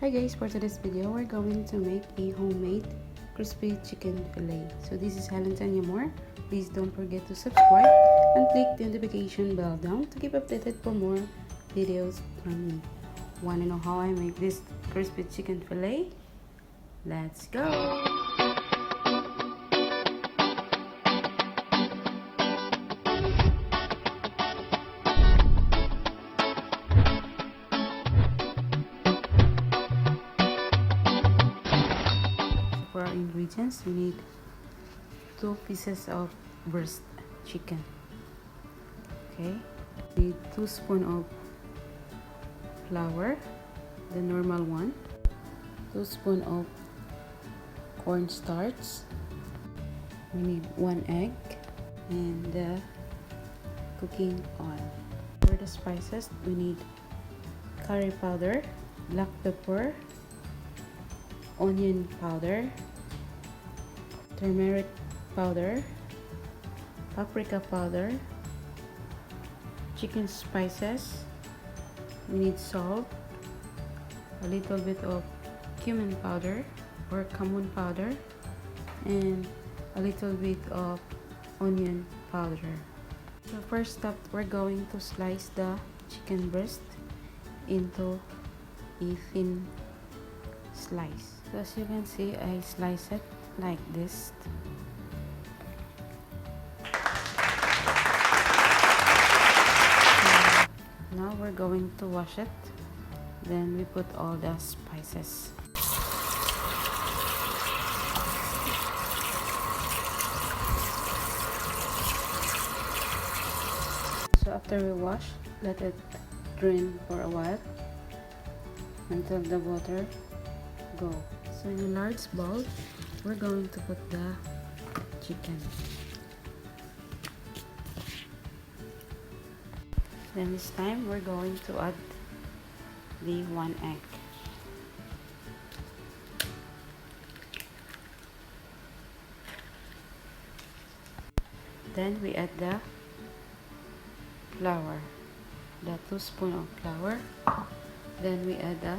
Hi guys, for today's video we're going to make a homemade crispy chicken fillet. So this is Helen Tanya Moore. Please don't forget to subscribe and click the notification bell down to keep updated for more videos from me. Want to know how I make this crispy chicken fillet? Let's go! For our ingredients, we need 2 pieces of breast chicken. Okay, we need 2 spoons of flour, the normal one, 2 spoons of cornstarch, we need 1 egg, and the cooking oil. For the spices, we need curry powder, black pepper, onion powder, turmeric powder, paprika powder, chicken spices, we need salt, a little bit of cumin powder or cumin powder, and a little bit of onion powder. So first step, we're going to slice the chicken breast into a thin slice. So as you can see, I slice it like this. Now we're going to wash it. Then we put all the spices. So after we wash, let it drain for a while until the water go. So in a large bowl, we're going to put the chicken. Then this time we're going to add the 1 egg. Then we add the flour, the 2 spoons of flour. Then we add the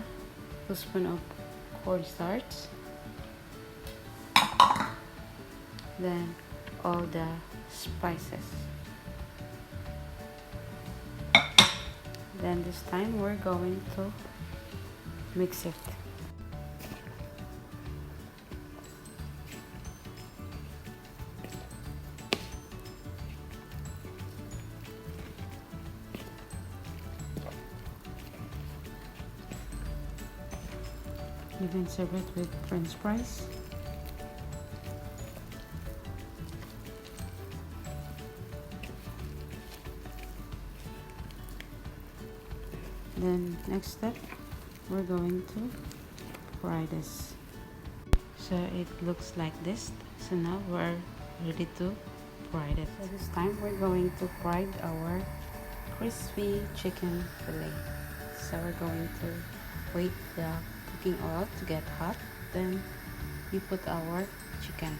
2 spoons of cornstarch. Then all the spices. Then this time we're going to mix it. You can serve it with French fries. Then next step, we're going to fry this. So it looks like this. So now we're ready to fry it. So this time we're going to fry our crispy chicken fillet. So we're going to wait the cooking oil to get hot. Then we put our chicken.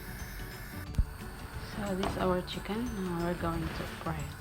So this is our chicken. Now we're going to fry it.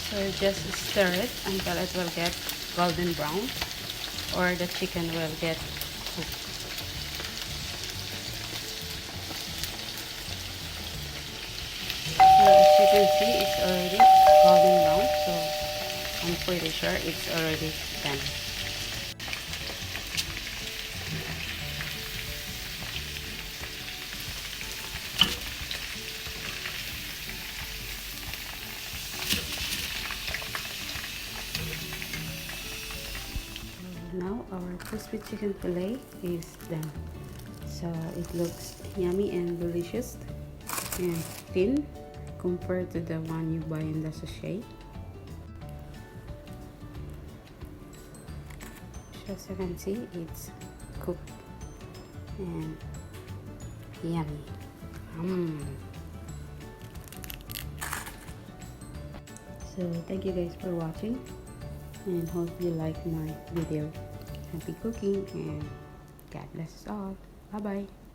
So just stir it until it will get golden brown or the chicken will get cooked. So as you can see, it's already golden brown, so I'm pretty sure it's already done. Now our crispy chicken fillet is done. So it looks yummy and delicious and thin compared to the one you buy in the sachet. As you can see, it's cooked and yummy. So thank you guys for watching, and hope you like my video. Happy cooking, and God bless us all. Bye bye.